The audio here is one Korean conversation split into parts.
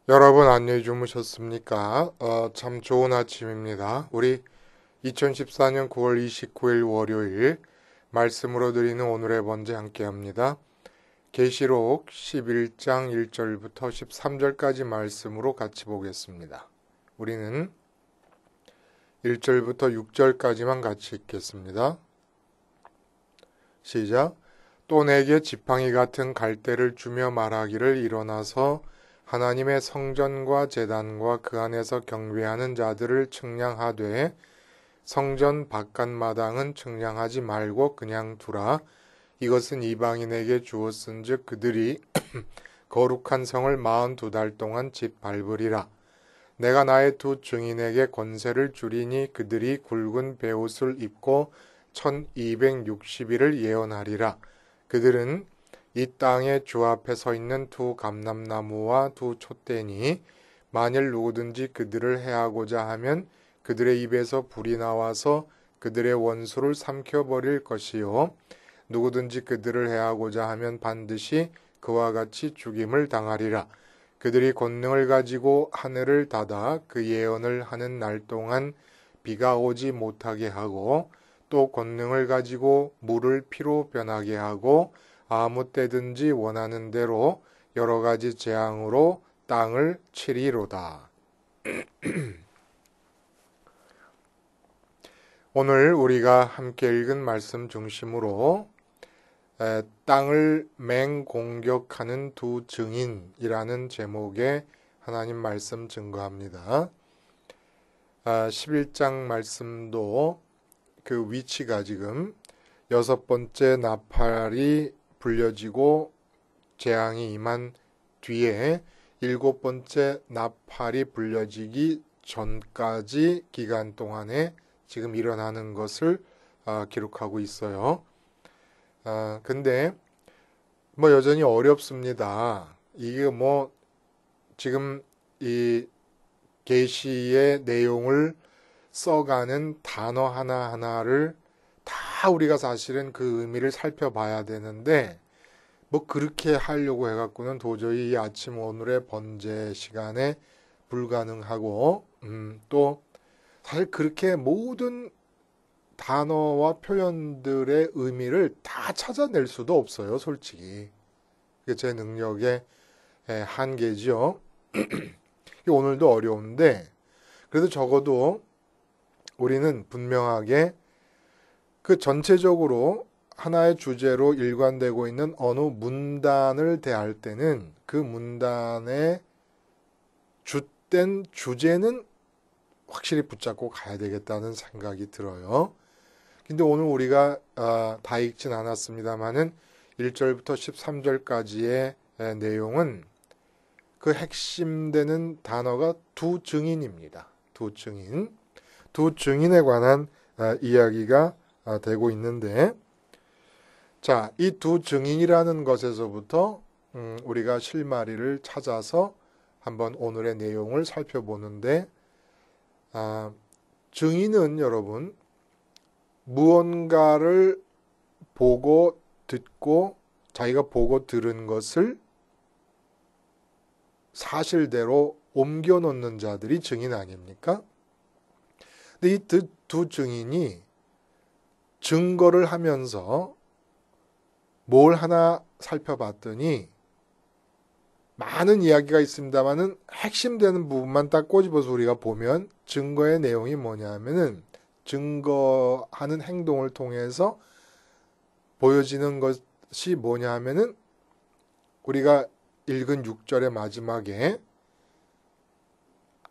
여러분 안녕히 주무셨습니까? 참 좋은 아침입니다. 우리 2014년 9월 29일 월요일 말씀으로 드리는 오늘의 번제 함께 합니다. 계시록 11장 1절부터 13절까지 말씀으로 같이 보겠습니다. 우리는 1절부터 6절까지만 같이 읽겠습니다. 시작. 또 내게 지팡이 같은 갈대를 주며 말하기를 일어나서 하나님의 성전과 제단과 그 안에서 경배하는 자들을 측량하되 성전 바깥마당은 측량하지 말고 그냥 두라. 이것은 이방인에게 주었은즉 그들이 거룩한 성을 42달 동안 짓밟으리라. 내가 나의 두 증인에게 권세를 주리니 그들이 굵은 베옷을 입고 1260일을 예언하리라. 그들은 이 땅에 주 앞에 서 있는 두 감람나무와 두 촛대니 만일 누구든지 그들을 해하고자 하면 그들의 입에서 불이 나와서 그들의 원수를 삼켜버릴 것이요 누구든지 그들을 해하고자 하면 반드시 그와 같이 죽임을 당하리라. 그들이 권능을 가지고 하늘을 닫아 그 예언을 하는 날 동안 비가 오지 못하게 하고 또 권능을 가지고 물을 피로 변하게 하고 아무 때든지 원하는 대로 여러 가지 재앙으로 땅을 치리로다. 오늘 우리가 함께 읽은 말씀 중심으로 땅을 맹공격하는 두 증인이라는 제목의 하나님 말씀 증거합니다. 11장 말씀도 그 위치가 지금 6번째 나팔이 불려지고 재앙이 임한 뒤에 7번째 나팔이 불려지기 전까지 기간 동안에 지금 일어나는 것을 기록하고 있어요. 근데 여전히 어렵습니다. 이게 지금 이 계시의 내용을 써가는 단어 하나하나를 다 우리가 사실은 그 의미를 살펴봐야 되는데 그렇게 하려고 해갖고는 도저히 이 아침 오늘의 번제 시간에 불가능하고 또 사실 그렇게 모든 단어와 표현들의 의미를 다 찾아낼 수도 없어요, 솔직히. 그게 제 능력의 한계죠. 오늘도 어려운데 그래도 적어도 우리는 분명하게 그 전체적으로 하나의 주제로 일관되고 있는 어느 문단을 대할 때는 그 문단의 주된 주제는 확실히 붙잡고 가야 되겠다는 생각이 들어요. 근데 오늘 우리가 다 읽진 않았습니다만은 1절부터 13절까지의 내용은 그 핵심되는 단어가 두 증인입니다. 두 증인. 두 증인에 관한 이야기가 되고 있는데, 자, 이 두 증인이라는 것에서부터 우리가 실마리를 찾아서 한번 오늘의 내용을 살펴보는데, 증인은 여러분 무언가를 보고 듣고 자기가 보고 들은 것을 사실대로 옮겨 놓는 자들이 증인 아닙니까? 근데 이 두 증인이 증거를 하면서 뭘 하나 살펴봤더니 많은 이야기가 있습니다만은 핵심되는 부분만 딱 꼬집어서 우리가 보면 증거의 내용이 뭐냐 하면은 증거하는 행동을 통해서 보여지는 것이 뭐냐 하면은 우리가 읽은 6절의 마지막에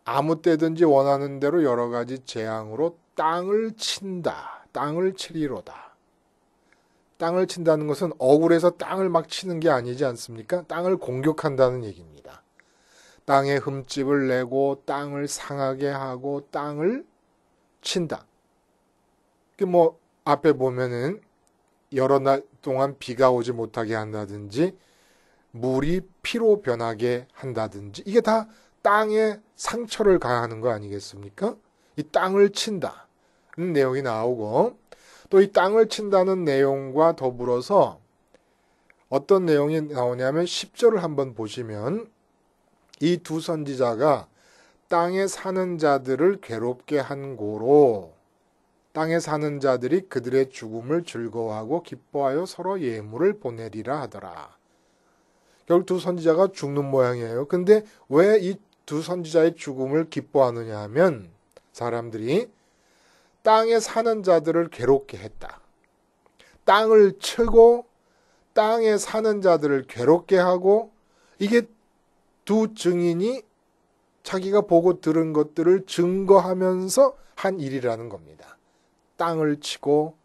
아무 때든지 원하는 대로 여러 가지 재앙으로 땅을 친다. 땅을 치리로다. 땅을 친다는 것은 억울해서 땅을 막 치는 게 아니지 않습니까? 땅을 공격한다는 얘기입니다. 땅에 흠집을 내고 땅을 상하게 하고 땅을 친다. 앞에 보면은 여러 날 동안 비가 오지 못하게 한다든지 물이 피로 변하게 한다든지 이게 다 땅에 상처를 가하는 거 아니겠습니까? 이 땅을 친다는 내용이 나오고 또 이 땅을 친다는 내용과 더불어서 어떤 내용이 나오냐면 10절을 한번 보시면 이 두 선지자가 땅에 사는 자들을 괴롭게 한 고로 땅에 사는 자들이 그들의 죽음을 즐거워하고 기뻐하여 서로 예물을 보내리라 하더라. 결국 두 선지자가 죽는 모양이에요. 근데 왜 이 두 선지자의 죽음을 기뻐하느냐 하면 사람들이 땅에 사는 자들을 괴롭게 했다. 땅을 치고 땅에 사는 자들을 괴롭게 하고, 이게 두 증인이 자기가 보고 들은 것들을 증거하면서 한 일이라는 겁니다. 땅을 치고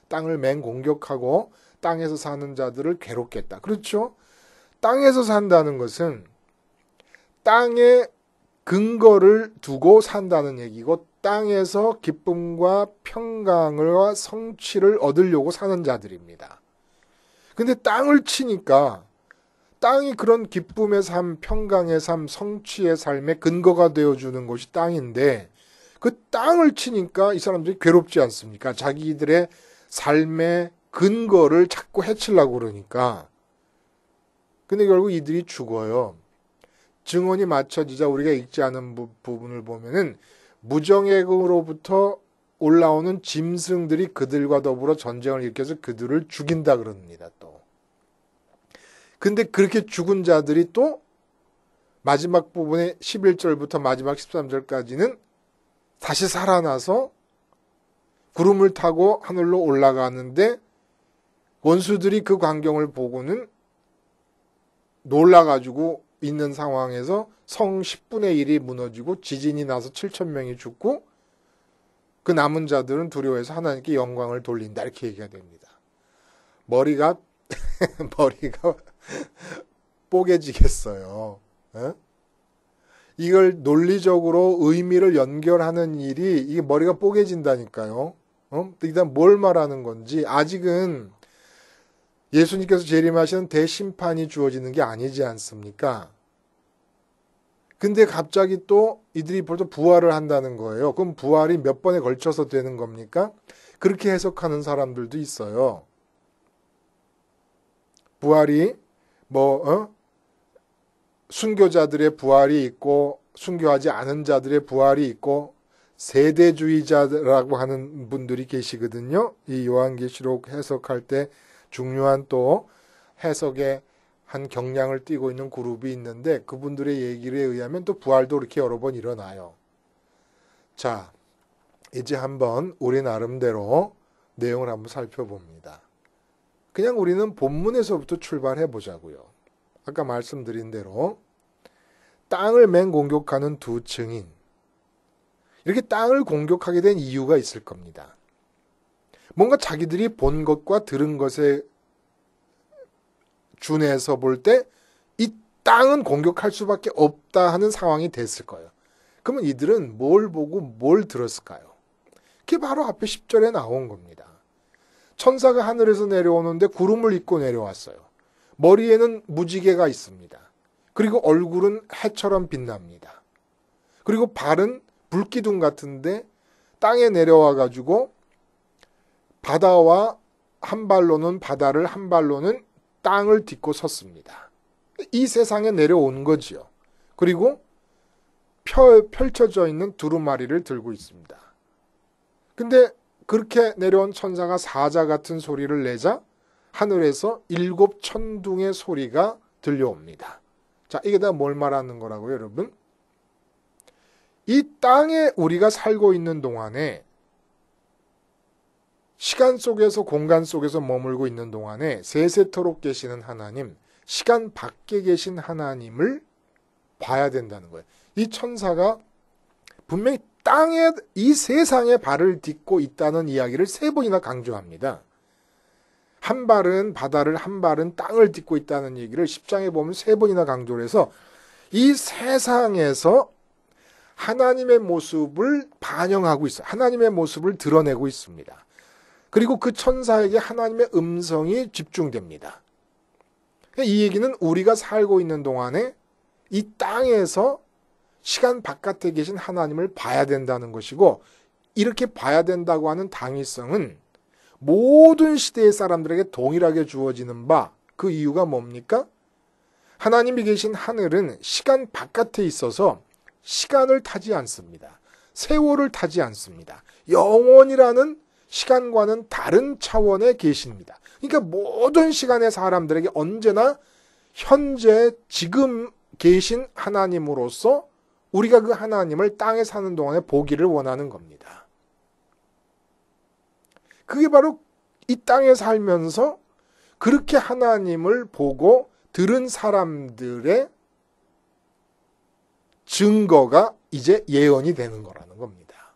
땅을 맹공격하고 땅에서 사는 자들을 괴롭게 했다. 그렇죠? 땅에서 산다는 것은 땅에 근거를 두고 산다는 얘기고, 땅에서 기쁨과 평강과 성취를 얻으려고 사는 자들입니다. 근데 땅을 치니까 땅이 그런 기쁨의 삶, 평강의 삶, 성취의 삶의 근거가 되어주는 것이 땅인데, 그 땅을 치니까 이 사람들이 괴롭지 않습니까? 자기들의 삶의 근거를 자꾸 해치려고 그러니까. 근데 결국 이들이 죽어요. 증언이 맞춰지자 우리가 읽지 않은 부분을 보면은 무정액으로부터 올라오는 짐승들이 그들과 더불어 전쟁을 일으켜서 그들을 죽인다 그럽니다. 또. 근데 그렇게 죽은 자들이 또 마지막 부분에 11절부터 마지막 13절까지는 다시 살아나서 구름을 타고 하늘로 올라가는데, 원수들이 그 광경을 보고는 놀라가지고 있는 상황에서 성 10분의 1이 무너지고 지진이 나서 7,000명이 죽고, 그 남은 자들은 두려워해서 하나님께 영광을 돌린다, 이렇게 얘기가 됩니다. 머리가 뽀개지겠어요. 에? 이걸 논리적으로 의미를 연결하는 일이, 이게 머리가 뽀개진다니까요. 일단 뭘 말하는 건지, 아직은 예수님께서 재림하시는 대심판이 주어지는 게 아니지 않습니까? 근데 갑자기 또 이들이 벌써 부활을 한다는 거예요. 그럼 부활이 몇 번에 걸쳐서 되는 겁니까? 그렇게 해석하는 사람들도 있어요. 부활이 순교자들의 부활이 있고 순교하지 않은 자들의 부활이 있고 세대주의자라고 하는 분들이 계시거든요. 이 요한계시록 해석할 때 중요한 또 해석의 한 경량을 띠고 있는 그룹이 있는데, 그분들의 얘기에 의하면 또 부활도 이렇게 여러 번 일어나요. 자, 이제 한번 우리 나름대로 내용을 한번 살펴봅니다. 그냥 우리는 본문에서부터 출발해 보자고요. 아까 말씀드린 대로 땅을 맹공격하는 두 증인, 이렇게 땅을 공격하게 된 이유가 있을 겁니다. 뭔가 자기들이 본 것과 들은 것에 준해서 볼 때 이 땅은 공격할 수밖에 없다 하는 상황이 됐을 거예요. 그러면 이들은 뭘 보고 뭘 들었을까요? 그게 바로 앞에 10절에 나온 겁니다. 천사가 하늘에서 내려오는데 구름을 입고 내려왔어요. 머리에는 무지개가 있습니다. 그리고 얼굴은 해처럼 빛납니다. 그리고 발은 불기둥 같은데 땅에 내려와 가지고 바다와 한 발로는 바다를, 한 발로는 땅을 딛고 섰습니다. 이 세상에 내려온 거지요. 그리고 펼쳐져 있는 두루마리를 들고 있습니다. 근데 그렇게 내려온 천사가 사자 같은 소리를 내자 하늘에서 7 천둥의 소리가 들려옵니다. 자, 이게 다 뭘 말하는 거라고요, 여러분? 이 땅에 우리가 살고 있는 동안에, 시간 속에서 공간 속에서 머물고 있는 동안에 세세토록 계시는 하나님, 시간 밖에 계신 하나님을 봐야 된다는 거예요. 이 천사가 분명히 땅에, 이 세상에 발을 딛고 있다는 이야기를 3번이나 강조합니다. 한 발은 바다를, 한 발은 땅을 딛고 있다는 얘기를 10장에 보면 3번이나 강조를 해서 이 세상에서 하나님의 모습을 반영하고 있어요. 하나님의 모습을 드러내고 있습니다. 그리고 그 천사에게 하나님의 음성이 집중됩니다. 이 얘기는 우리가 살고 있는 동안에 이 땅에서 시간 바깥에 계신 하나님을 봐야 된다는 것이고, 이렇게 봐야 된다고 하는 당위성은 모든 시대의 사람들에게 동일하게 주어지는 바, 그 이유가 뭡니까? 하나님이 계신 하늘은 시간 바깥에 있어서 시간을 타지 않습니다. 세월을 타지 않습니다. 영원이라는 시간과는 다른 차원에 계십니다. 그러니까 모든 시간의 사람들에게 언제나 현재 지금 계신 하나님으로서 우리가 그 하나님을 땅에 사는 동안에 보기를 원하는 겁니다. 그게 바로 이 땅에 살면서 그렇게 하나님을 보고 들은 사람들의 증거가 이제 예언이 되는 거라는 겁니다.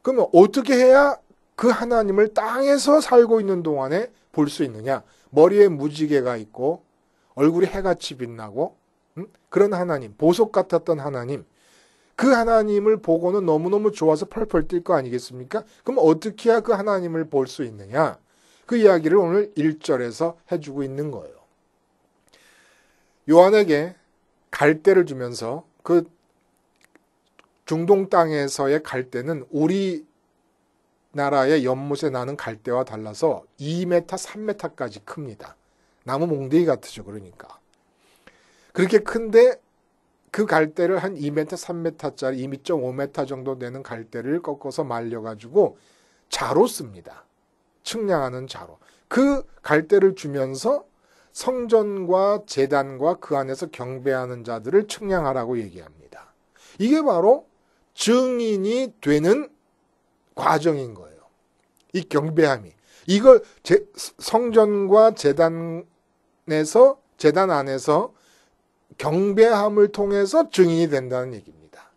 그러면 어떻게 해야 그 하나님을 땅에서 살고 있는 동안에 볼 수 있느냐? 머리에 무지개가 있고 얼굴이 해같이 빛나고 그런 하나님, 보석 같았던 하나님, 그 하나님을 보고는 너무너무 좋아서 펄펄 뛸 거 아니겠습니까? 그럼 어떻게 해야 그 하나님을 볼 수 있느냐? 그 이야기를 오늘 1절에서 해주고 있는 거예요. 요한에게 갈대를 주면서 그 중동 땅에서의 갈대는 우리나라의 연못에 나는 갈대와 달라서 2m, 3m까지 큽니다. 나무 몽둥이 같으죠. 그러니까. 그렇게 큰데 그 갈대를 한 2m, 3m짜리 2.5m 정도 되는 갈대를 꺾어서 말려가지고 자로 씁니다. 측량하는 자로. 그 갈대를 주면서 성전과 제단과 그 안에서 경배하는 자들을 측량하라고 얘기합니다. 이게 바로 증인이 되는 과정인 거예요. 이 경배함이. 이걸 성전과 제단 안에서 경배함을 통해서 증인이 된다는 얘기입니다.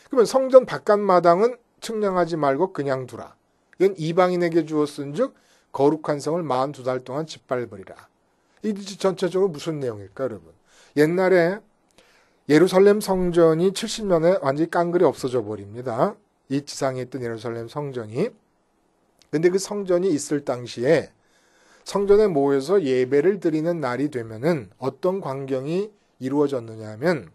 그러면 성전 바깥마당은 측량하지 말고 그냥 두라. 이건 이방인에게 주었은즉 거룩한 성을 42달 동안 짓밟으리라. 이 전체적으로 무슨 내용일까, 여러분? 옛날에 예루살렘 성전이 70년에 완전히 깡그리 없어져 버립니다. 이 지상에 있던 예루살렘 성전이. 근데 그 성전이 있을 당시에 성전에 모여서 예배를 드리는 날이 되면은 어떤 광경이 이루어졌느냐 하면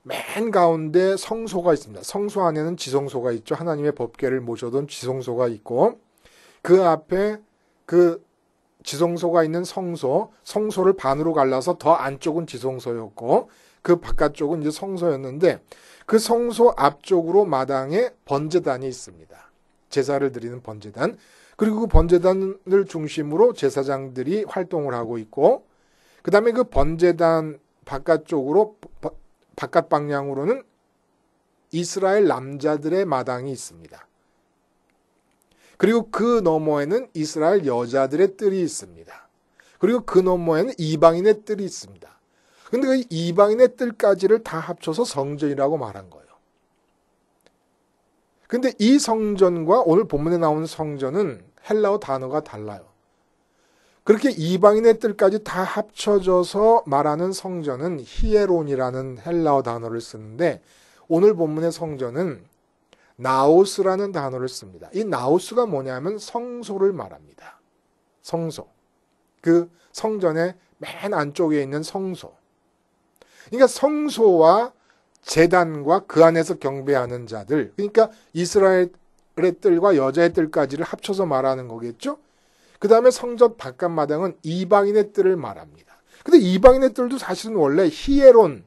맨 가운데 성소가 있습니다. 성소 안에는 지성소가 있죠. 하나님의 법궤를 모셔둔 지성소가 있고 그 앞에 그 지성소가 있는 성소를 반으로 갈라서 더 안쪽은 지성소였고 그 바깥쪽은 이제 성소였는데 그 성소 앞쪽으로 마당에 번제단이 있습니다. 제사를 드리는 번제단. 그리고 그 번제단을 중심으로 제사장들이 활동을 하고 있고 그 다음에 그 번제단 바깥쪽으로 바깥 방향으로는 이스라엘 남자들의 마당이 있습니다. 그리고 그 너머에는 이스라엘 여자들의 뜰이 있습니다. 그리고 그 너머에는 이방인의 뜰이 있습니다. 근데 그 이방인의 뜰까지를 다 합쳐서 성전이라고 말한 거예요. 근데 이 성전과 오늘 본문에 나오는 성전은 헬라어 단어가 달라요. 그렇게 이방인의 뜰까지 다 합쳐져서 말하는 성전은 히에론이라는 헬라어 단어를 쓰는데 오늘 본문의 성전은 나오스라는 단어를 씁니다. 이 나오스가 뭐냐면 성소를 말합니다. 성소. 그 성전의 맨 안쪽에 있는 성소. 그러니까 성소와 제단과 그 안에서 경배하는 자들, 그러니까 이스라엘의 뜰과 여자의 뜰까지를 합쳐서 말하는 거겠죠? 그 다음에 성전 바깥마당은 이방인의 뜰을 말합니다. 근데 이방인의 뜰도 사실은 원래 히에론,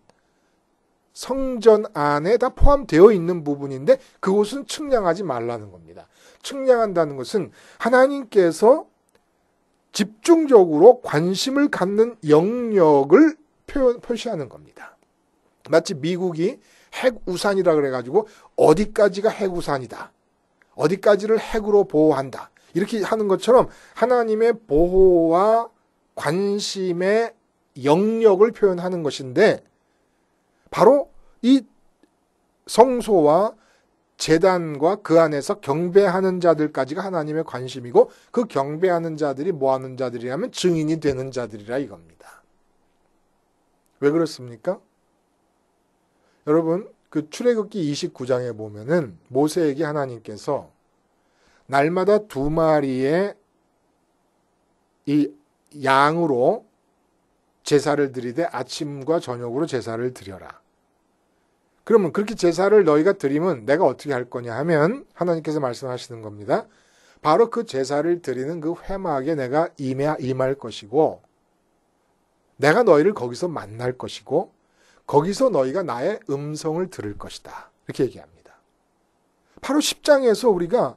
성전 안에 다 포함되어 있는 부분인데 그곳은 측량하지 말라는 겁니다. 측량한다는 것은 하나님께서 집중적으로 관심을 갖는 영역을 표시하는 겁니다. 마치 미국이 핵우산이라 그래가지고 어디까지가 핵우산이다. 어디까지를 핵으로 보호한다. 이렇게 하는 것처럼 하나님의 보호와 관심의 영역을 표현하는 것인데 바로 이 성소와 제단과 그 안에서 경배하는 자들까지가 하나님의 관심이고 그 경배하는 자들이 뭐 하는 자들이라면 증인이 되는 자들이라 이겁니다. 왜 그렇습니까? 여러분, 그 출애굽기 29장에 보면은 모세에게 하나님께서 날마다 2마리의 이 양으로 제사를 드리되 아침과 저녁으로 제사를 드려라. 그러면 그렇게 제사를 너희가 드리면 내가 어떻게 할 거냐 하면 하나님께서 말씀하시는 겁니다. 바로 그 제사를 드리는 그 회막에 내가 임할 것이고 내가 너희를 거기서 만날 것이고 거기서 너희가 나의 음성을 들을 것이다. 이렇게 얘기합니다. 바로 10장에서 우리가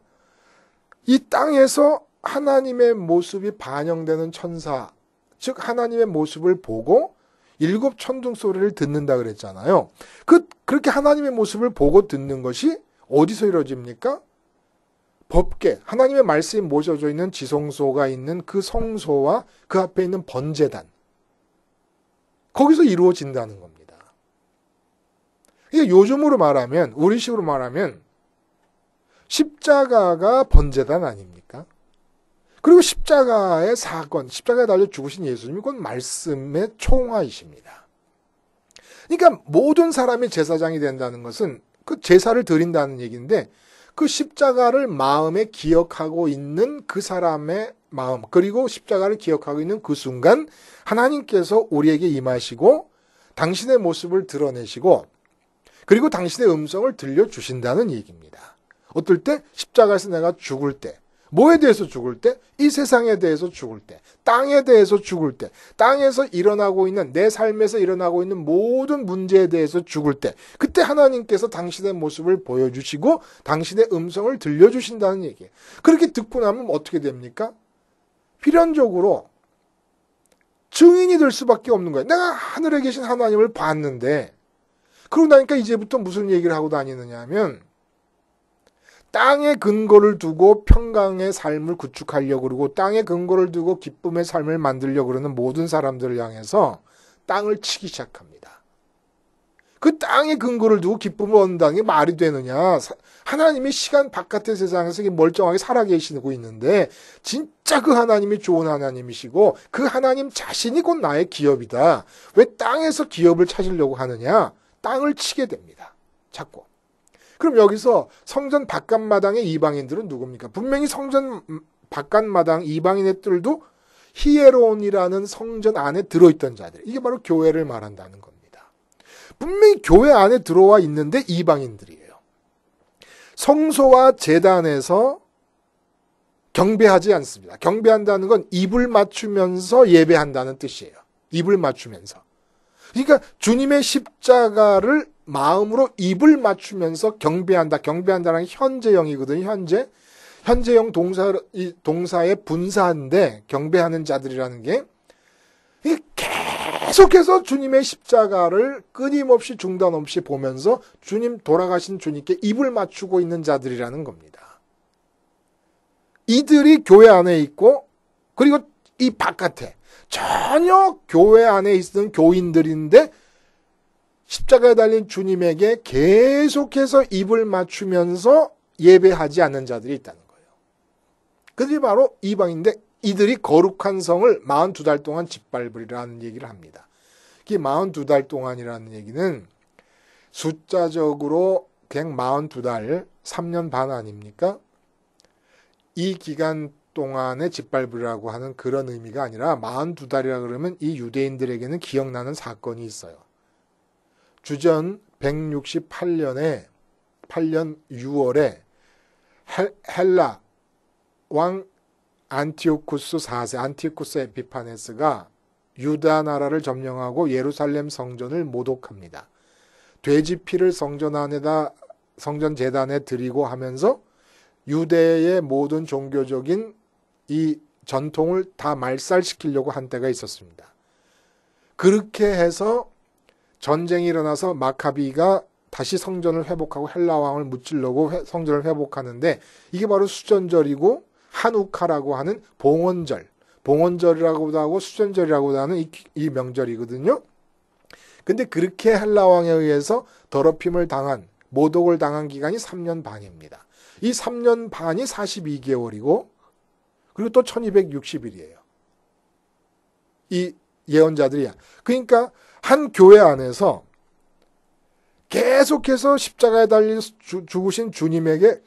이 땅에서 하나님의 모습이 반영되는 천사, 즉 하나님의 모습을 보고 7 천둥 소리를 듣는다 그랬잖아요. 그렇게 하나님의 모습을 보고 듣는 것이 어디서 이루어집니까? 법궤, 하나님의 말씀이 모셔져 있는 지성소가 있는 그 성소와 그 앞에 있는 번제단, 거기서 이루어진다는 겁니다. 이게 요즘으로 말하면, 우리식으로 말하면 십자가가 번제단 아닙니까? 그리고 십자가의 사건, 십자가에 달려 죽으신 예수님이 곧 말씀의 총화이십니다. 그러니까 모든 사람이 제사장이 된다는 것은 그 제사를 드린다는 얘기인데, 그 십자가를 마음에 기억하고 있는 그 사람의 마음, 그리고 십자가를 기억하고 있는 그 순간 하나님께서 우리에게 임하시고 당신의 모습을 드러내시고 그리고 당신의 음성을 들려주신다는 얘기입니다. 어떨 때? 십자가에서 내가 죽을 때, 뭐에 대해서 죽을 때? 이 세상에 대해서 죽을 때, 땅에 대해서 죽을 때, 땅에서 일어나고 있는, 내 삶에서 일어나고 있는 모든 문제에 대해서 죽을 때, 그때 하나님께서 당신의 모습을 보여주시고 당신의 음성을 들려주신다는 얘기예요. 그렇게 듣고 나면 어떻게 됩니까? 필연적으로 증인이 될 수밖에 없는 거예요. 내가 하늘에 계신 하나님을 봤는데, 그러고 나니까 이제부터 무슨 얘기를 하고 다니느냐 하면, 땅에 근거를 두고 평강의 삶을 구축하려고 그러고 땅에 근거를 두고 기쁨의 삶을 만들려고 그러는 모든 사람들을 향해서 땅을 치기 시작합니다. 그 땅에 근거를 두고 기쁨을 얻는다는 게 말이 되느냐. 하나님이 시간 바깥의 세상에서 멀쩡하게 살아계시고 있는데 진짜 그 하나님이 좋은 하나님이시고 그 하나님 자신이 곧 나의 기업이다. 왜 땅에서 기업을 찾으려고 하느냐. 땅을 치게 됩니다. 자꾸. 그럼 여기서 성전 바깥마당의 이방인들은 누굽니까? 분명히 성전 바깥마당 이방인의 뜰도 히에론이라는 성전 안에 들어있던 자들. 이게 바로 교회를 말한다는 겁니다. 분명히 교회 안에 들어와 있는데 이방인들이에요. 성소와 제단에서 경배하지 않습니다. 경배한다는 건 입을 맞추면서 예배한다는 뜻이에요. 입을 맞추면서. 그러니까 주님의 십자가를 마음으로 입을 맞추면서 경배한다. 경배한다는 현재형이거든요. 현재형 동사의 분사인데 경배하는 자들이라는 게 계속해서 주님의 십자가를 끊임없이 중단 없이 보면서 주님 돌아가신 주님께 입을 맞추고 있는 자들이라는 겁니다. 이들이 교회 안에 있고 그리고 이 바깥에 전혀 교회 안에 있는 교인들인데 십자가에 달린 주님에게 계속해서 입을 맞추면서 예배하지 않는 자들이 있다는 거예요. 그들이 바로 이방인데 이들이 거룩한 성을 42달 동안 짓밟으리라는 얘기를 합니다. 이 42달 동안이라는 얘기는 숫자적으로 그냥 42달, 3년 반 아닙니까? 이 기간 동안에 짓밟으라고 하는 그런 의미가 아니라 42달이라 그러면 이 유대인들에게는 기억나는 사건이 있어요. 주전 168년에 8년 6월에 헬라 왕 안티오쿠스 4세 안티오쿠스 에피파네스가 유다 나라를 점령하고 예루살렘 성전을 모독합니다. 돼지 피를 성전 안에다 성전 제단에 드리고 하면서 유대의 모든 종교적인 이 전통을 다 말살시키려고 한 때가 있었습니다. 그렇게 해서 전쟁이 일어나서 마카비가 다시 성전을 회복하고 헬라 왕을 무찌르려고 성전을 회복하는데 이게 바로 수전절이고 한우카라고 하는 봉헌절이라고도 하고 수전절이라고도 하는 이 명절이거든요. 근데 그렇게 헬라 왕에 의해서 더럽힘을 당한 모독을 당한 기간이 3년 반입니다. 이 3년 반이 42개월이고 그리고 또 1260일이에요. 이 예언자들이야. 그러니까 한 교회 안에서 계속해서 십자가에 달려 죽으신 주님에게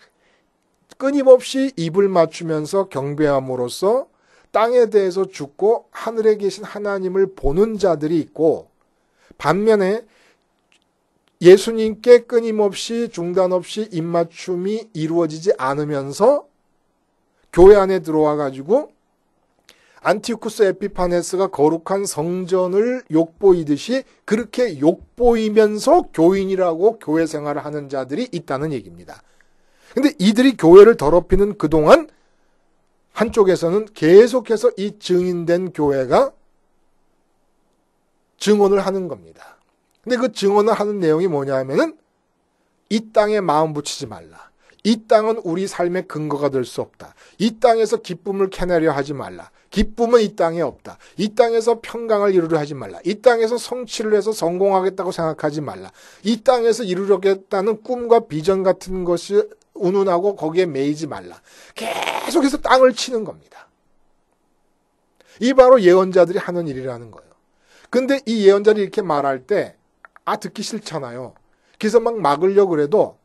끊임없이 입을 맞추면서 경배함으로써 땅에 대해서 죽고 하늘에 계신 하나님을 보는 자들이 있고 반면에 예수님께 끊임없이 중단 없이 입맞춤이 이루어지지 않으면서 교회 안에 들어와 가지고 안티오쿠스 에피파네스가 거룩한 성전을 욕보이듯이 그렇게 욕보이면서 교인이라고 교회 생활을 하는 자들이 있다는 얘기입니다. 근데 이들이 교회를 더럽히는 그동안 한쪽에서는 계속해서 이 증인된 교회가 증언을 하는 겁니다. 근데 그 증언을 하는 내용이 뭐냐 하면은 이 땅에 마음 붙이지 말라. 이 땅은 우리 삶의 근거가 될 수 없다. 이 땅에서 기쁨을 캐내려 하지 말라. 기쁨은 이 땅에 없다. 이 땅에서 평강을 이루려 하지 말라. 이 땅에서 성취를 해서 성공하겠다고 생각하지 말라. 이 땅에서 이루려겠다는 꿈과 비전 같은 것이 운운하고 거기에 매이지 말라. 계속해서 땅을 치는 겁니다. 이 바로 예언자들이 하는 일이라는 거예요. 근데 이 예언자들이 이렇게 말할 때 듣기 싫잖아요. 그래서 막 막으려고 그래도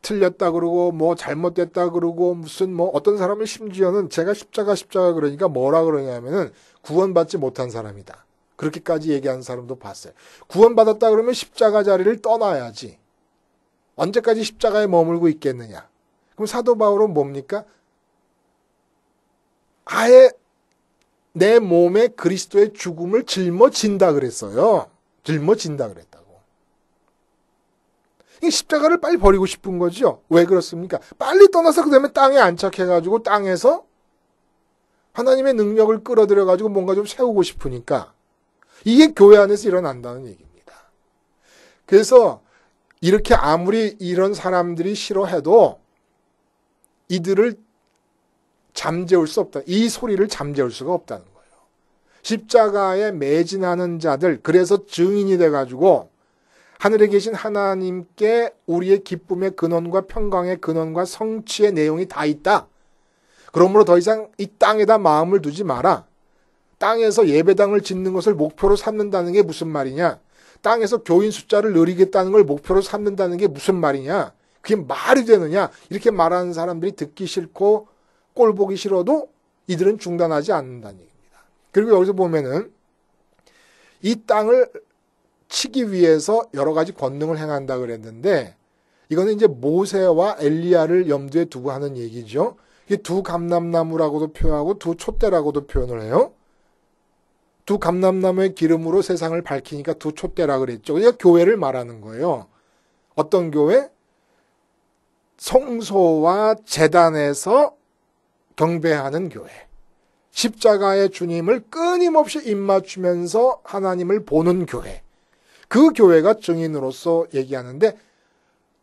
틀렸다 그러고 뭐 잘못됐다 그러고 무슨 뭐 어떤 사람은 심지어는 제가 십자가 그러니까 뭐라 그러냐면은 구원받지 못한 사람이다. 그렇게까지 얘기하는 사람도 봤어요. 구원받았다 그러면 십자가 자리를 떠나야지. 언제까지 십자가에 머물고 있겠느냐. 그럼 사도 바울은 뭡니까? 아예 내 몸에 그리스도의 죽음을 짊어진다 그랬어요. 짊어진다 그랬다고. 이 십자가를 빨리 버리고 싶은 거죠. 왜 그렇습니까? 빨리 떠나서 그 다음에 땅에 안착해가지고 땅에서 하나님의 능력을 끌어들여가지고 뭔가 좀 세우고 싶으니까 이게 교회 안에서 일어난다는 얘기입니다. 그래서 이렇게 아무리 이런 사람들이 싫어해도 이들을 잠재울 수 없다. 이 소리를 잠재울 수가 없다는 거예요. 십자가에 매진하는 자들, 그래서 증인이 돼가지고 하늘에 계신 하나님께 우리의 기쁨의 근원과 평강의 근원과 성취의 내용이 다 있다. 그러므로 더 이상 이 땅에다 마음을 두지 마라. 땅에서 예배당을 짓는 것을 목표로 삼는다는 게 무슨 말이냐. 땅에서 교인 숫자를 늘리겠다는 걸 목표로 삼는다는 게 무슨 말이냐. 그게 말이 되느냐. 이렇게 말하는 사람들이 듣기 싫고 꼴 보기 싫어도 이들은 중단하지 않는다는 얘기입니다. 그리고 여기서 보면은 이 땅을 치기 위해서 여러 가지 권능을 행한다 그랬는데 이거는 이제 모세와 엘리야를 염두에 두고 하는 얘기죠. 이게 두 감람나무라고도 표현하고 두 촛대라고도 표현을 해요. 두 감람나무의 기름으로 세상을 밝히니까 두 촛대라 그랬죠. 그러니까 교회를 말하는 거예요. 어떤 교회? 성소와 제단에서 경배하는 교회. 십자가의 주님을 끊임없이 입맞추면서 하나님을 보는 교회. 그 교회가 증인으로서 얘기하는데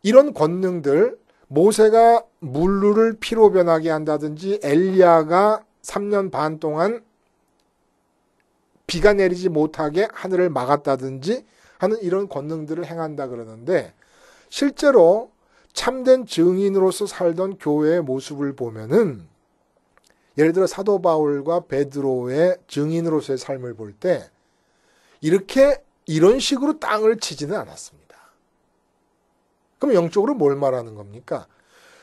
이런 권능들, 모세가 물루를 피로 변하게 한다든지 엘리야가 3년 반 동안 비가 내리지 못하게 하늘을 막았다든지 하는 이런 권능들을 행한다 그러는데 실제로 참된 증인으로서 살던 교회의 모습을 보면은 예를 들어 사도 바울과 베드로의 증인으로서의 삶을 볼 때 이런 식으로 땅을 치지는 않았습니다. 그럼 영적으로 뭘 말하는 겁니까?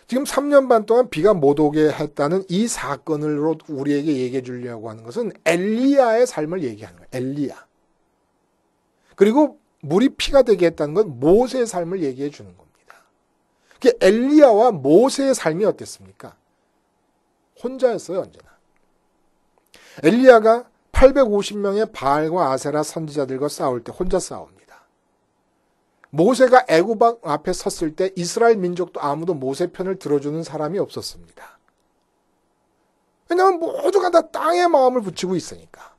지금 3년 반 동안 비가 못 오게 했다는 이 사건으로 우리에게 얘기해 주려고 하는 것은 엘리야의 삶을 얘기하는 거예요. 엘리야. 그리고 물이 피가 되게 했다는 건 모세의 삶을 얘기해 주는 겁니다. 엘리야와 모세의 삶이 어땠습니까? 혼자였어요, 언제나. 엘리야가 850명의 바알과 아세라 선지자들과 싸울 때 혼자 싸웁니다. 모세가 애굽 앞에 섰을 때 이스라엘 민족도 아무도 모세 편을 들어주는 사람이 없었습니다. 왜냐하면 모두가 다 땅에 마음을 붙이고 있으니까.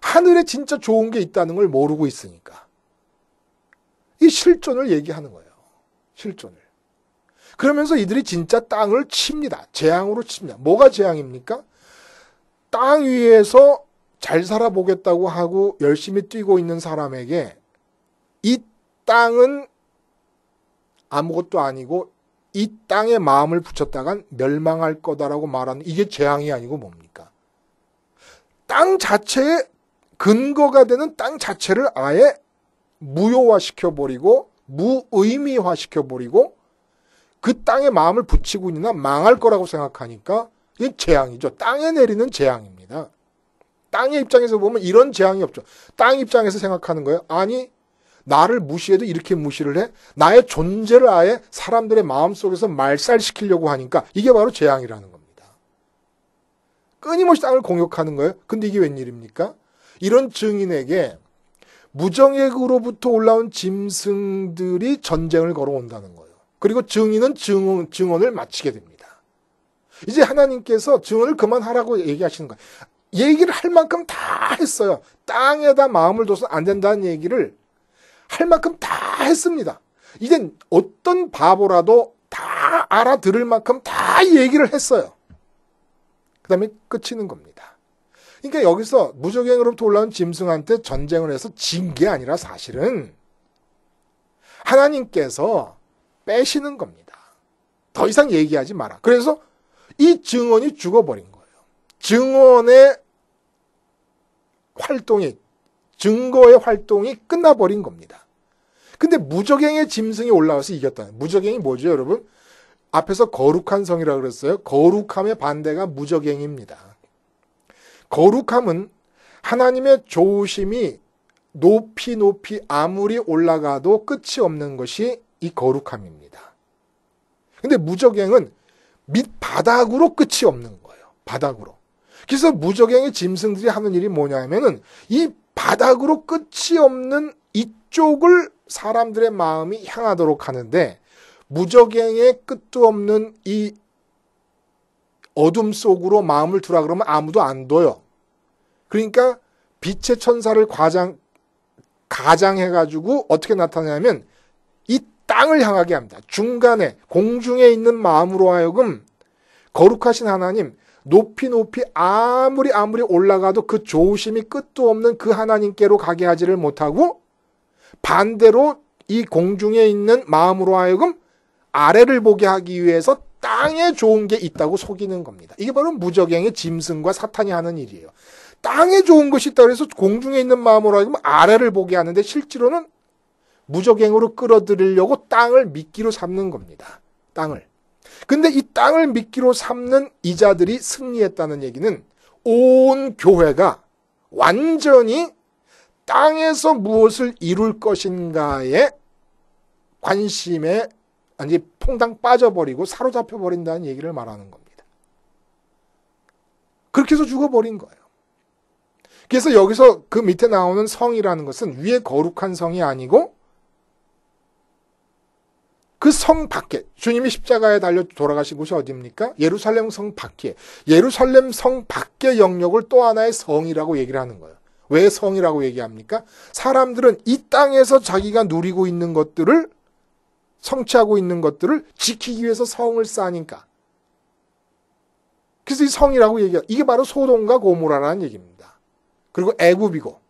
하늘에 진짜 좋은 게 있다는 걸 모르고 있으니까. 이 실존을 얘기하는 거예요. 실존을. 그러면서 이들이 진짜 땅을 칩니다. 재앙으로 칩니다. 뭐가 재앙입니까? 땅 위에서 잘 살아보겠다고 하고 열심히 뛰고 있는 사람에게 이 땅은 아무것도 아니고 이 땅에 마음을 붙였다간 멸망할 거다라고 말하는 이게 재앙이 아니고 뭡니까? 땅 자체의 근거가 되는 땅 자체를 아예 무효화시켜버리고 무의미화시켜버리고 그 땅에 마음을 붙이고 있나 망할 거라고 생각하니까 이게 재앙이죠. 땅에 내리는 재앙입니다. 땅의 입장에서 보면 이런 재앙이 없죠. 땅 입장에서 생각하는 거예요. 아니 나를 무시해도 이렇게 무시를 해? 나의 존재를 아예 사람들의 마음속에서 말살시키려고 하니까 이게 바로 재앙이라는 겁니다. 끊임없이 땅을 공격하는 거예요. 근데 이게 웬일입니까? 이런 증인에게 무정액으로부터 올라온 짐승들이 전쟁을 걸어온다는 거예요. 그리고 증인은 증언을 마치게 됩니다. 이제 하나님께서 증언을 그만하라고 얘기하시는 거예요. 얘기를 할 만큼 다 했어요. 땅에다 마음을 둬서 안 된다는 얘기를 할 만큼 다 했습니다. 이젠 어떤 바보라도 다 알아들을 만큼 다 얘기를 했어요. 그 다음에 끝이는 겁니다. 그러니까 여기서 무적행으로부터 올라온 짐승한테 전쟁을 해서 진 게 아니라 사실은 하나님께서 빼시는 겁니다. 더 이상 얘기하지 마라. 그래서 이 증언이 죽어버린 거예요. 증언의 활동이, 증거의 활동이 끝나버린 겁니다. 근데 무적행의 짐승이 올라와서 이겼다. 무적행이 뭐죠, 여러분? 앞에서 거룩한 성이라고 그랬어요. 거룩함의 반대가 무적행입니다. 거룩함은 하나님의 좋으심이 높이 아무리 올라가도 끝이 없는 것이 이 거룩함입니다. 근데 무적행은 밑바닥으로 끝이 없는 거예요. 바닥으로. 그래서 무적행의 짐승들이 하는 일이 뭐냐면은 이 바닥으로 끝이 없는 이쪽을 사람들의 마음이 향하도록 하는데 무적행의 끝도 없는 이 어둠 속으로 마음을 두라 그러면 아무도 안 둬요. 그러니까 빛의 천사를 가장해가지고 어떻게 나타나냐면 이 땅을 향하게 합니다. 중간에 공중에 있는 마음으로 하여금 거룩하신 하나님 높이 아무리 올라가도 그 좋으심이 끝도 없는 그 하나님께로 가게 하지를 못하고 반대로 이 공중에 있는 마음으로 하여금 아래를 보게 하기 위해서 땅에 좋은 게 있다고 속이는 겁니다. 이게 바로 무적행의 짐승과 사탄이 하는 일이에요. 땅에 좋은 것이 있다고 해서 공중에 있는 마음으로 하여금 아래를 보게 하는데 실제로는 무적행으로 끌어들이려고 땅을 미끼로 삼는 겁니다. 땅을. 근데 이 땅을 미끼로 삼는 이자들이 승리했다는 얘기는 온 교회가 완전히 땅에서 무엇을 이룰 것인가에 관심에 아니 퐁당 빠져버리고 사로잡혀 버린다는 얘기를 말하는 겁니다. 그렇게 해서 죽어버린 거예요. 그래서 여기서 그 밑에 나오는 성이라는 것은 위에 거룩한 성이 아니고 그 성 밖에, 주님이 십자가에 달려 돌아가신 곳이 어디입니까? 예루살렘 성 밖에, 예루살렘 성 밖의 영역을 또 하나의 성이라고 얘기를 하는 거예요. 왜 성이라고 얘기합니까? 사람들은 이 땅에서 자기가 누리고 있는 것들을, 성취하고 있는 것들을 지키기 위해서 성을 쌓으니까. 그래서 이 성이라고 얘기해요. 이게 바로 소돔과 고모라라는 얘기입니다. 그리고 애굽이고.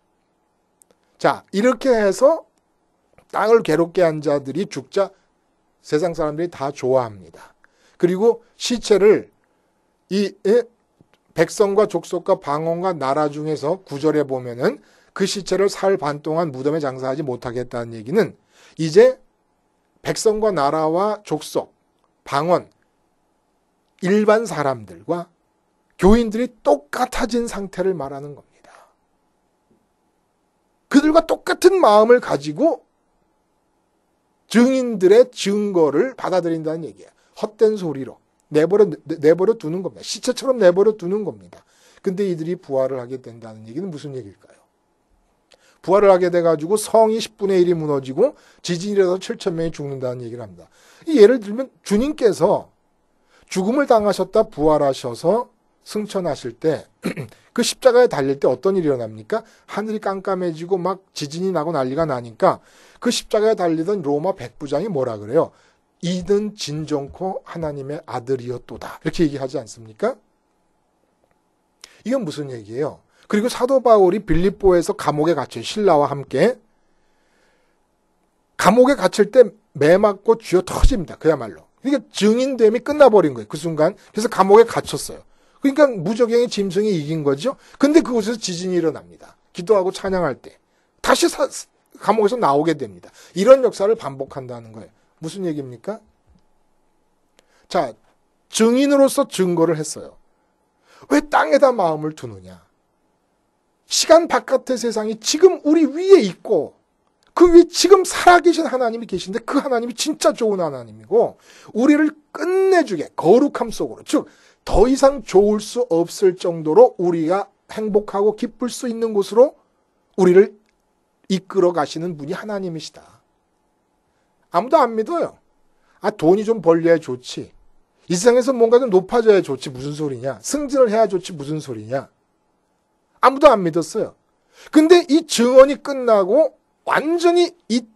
자, 이렇게 해서 땅을 괴롭게 한 자들이 죽자 세상 사람들이 다 좋아합니다. 그리고 시체를 이 백성과 족속과 방언과 나라 중에서 9절에 보면은 그 시체를 사흘 반 동안 무덤에 장사하지 못하겠다는 얘기는 이제 백성과 나라와 족속, 방언, 일반 사람들과 교인들이 똑같아진 상태를 말하는 겁니다. 그들과 똑같은 마음을 가지고 증인들의 증거를 받아들인다는 얘기예요. 헛된 소리로 내버려 두는 겁니다. 시체처럼 내버려 두는 겁니다. 근데 이들이 부활을 하게 된다는 얘기는 무슨 얘기일까요? 부활을 하게 돼가지고 성이 10분의 1이 무너지고 지진이라도 7,000명이 죽는다는 얘기를 합니다. 예를 들면 주님께서 죽음을 당하셨다 부활하셔서 승천하실 때 그 십자가에 달릴 때 어떤 일이 일어납니까? 하늘이 깜깜해지고 막 지진이 나고 난리가 나니까 그 십자가에 달리던 로마 백부장이 뭐라 그래요? 이는 진정코 하나님의 아들이었도다. 이렇게 얘기하지 않습니까? 이건 무슨 얘기예요? 그리고 사도 바울이 빌립보에서 감옥에 갇혀요. 신라와 함께. 감옥에 갇힐 때 매 맞고 쥐어 터집니다. 그야말로. 그러니까 증인됨이 끝나버린 거예요. 그 순간. 그래서 감옥에 갇혔어요. 그러니까 무적행의 짐승이 이긴 거죠. 근데 그곳에서 지진이 일어납니다. 기도하고 찬양할 때. 다시 감옥에서 나오게 됩니다. 이런 역사를 반복한다는 거예요. 무슨 얘기입니까? 자, 증인으로서 증거를 했어요. 왜 땅에다 마음을 두느냐? 시간 바깥의 세상이 지금 우리 위에 있고 그 위에 지금 살아계신 하나님이 계신데 그 하나님이 진짜 좋은 하나님이고 우리를 끝내주게 거룩함 속으로 즉 더 이상 좋을 수 없을 정도로 우리가 행복하고 기쁠 수 있는 곳으로 우리를 이끌어 가시는 분이 하나님이시다. 아무도 안 믿어요. 돈이 좀 벌려야 좋지. 이 세상에서 뭔가 좀 높아져야 좋지. 무슨 소리냐. 승진을 해야 좋지. 무슨 소리냐. 아무도 안 믿었어요. 근데 이 증언이 끝나고 완전히 이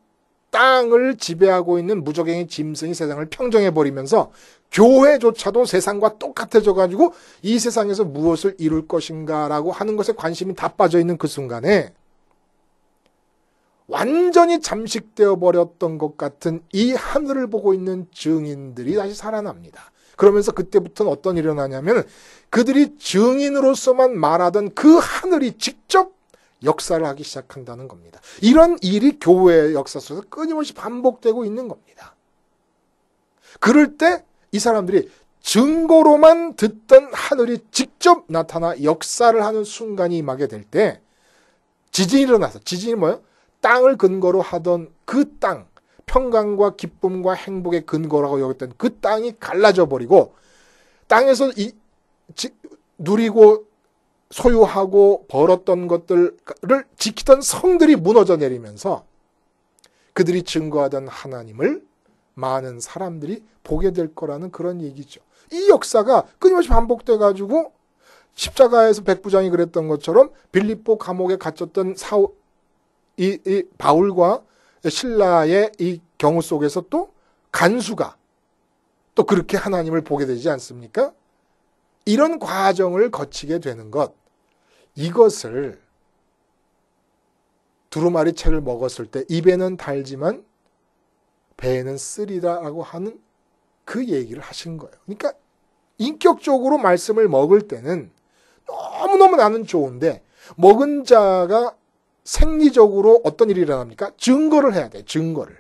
땅을 지배하고 있는 무적행의 짐승이 세상을 평정해버리면서 교회조차도 세상과 똑같아져가지고 이 세상에서 무엇을 이룰 것인가라고 하는 것에 관심이 다 빠져있는 그 순간에 완전히 잠식되어 버렸던 것 같은 이 하늘을 보고 있는 증인들이 다시 살아납니다. 그러면서 그때부터는 어떤 일이 일어나냐면 그들이 증인으로서만 말하던 그 하늘이 직접 역사를 하기 시작한다는 겁니다. 이런 일이 교회의 역사 속에서 끊임없이 반복되고 있는 겁니다. 그럴 때 이 사람들이 증거로만 듣던 하늘이 직접 나타나 역사를 하는 순간이 임하게 될 때 지진이 일어나서, 지진이 뭐예요? 땅을 근거로 하던 그 땅, 평강과 기쁨과 행복의 근거라고 여겼던 그 땅이 갈라져 버리고 땅에서 누리고 소유하고 벌었던 것들을 지키던 성들이 무너져 내리면서 그들이 증거하던 하나님을 많은 사람들이 보게 될 거라는 그런 얘기죠. 이 역사가 끊임없이 반복돼가지고 십자가에서 백부장이 그랬던 것처럼 빌립보 감옥에 갇혔던 이 바울과 신라의 이 경우 속에서 또 간수가 또 그렇게 하나님을 보게 되지 않습니까? 이런 과정을 거치게 되는 것, 이것을 두루마리 책을 먹었을 때 입에는 달지만 배에는 쓰리다라고 하는 그 얘기를 하신 거예요. 그러니까 인격적으로 말씀을 먹을 때는 너무너무 나는 좋은데 먹은 자가 생리적으로 어떤 일이 일어납니까? 증거를 해야 돼. 증거를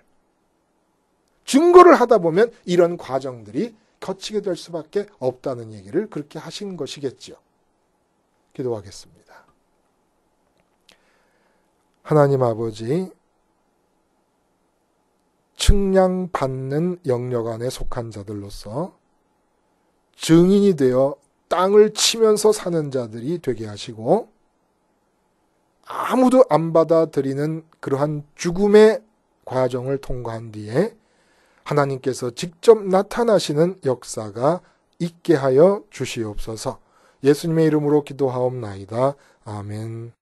하다 보면 이런 과정들이 거치게 될 수밖에 없다는 얘기를 그렇게 하신 것이겠죠. 기도하겠습니다. 하나님 아버지, 측량받는 영역 안에 속한 자들로서 증인이 되어 땅을 치면서 사는 자들이 되게 하시고 아무도 안 받아들이는 그러한 죽음의 과정을 통과한 뒤에 하나님께서 직접 나타나시는 역사가 있게 하여 주시옵소서. 예수님의 이름으로 기도하옵나이다. 아멘.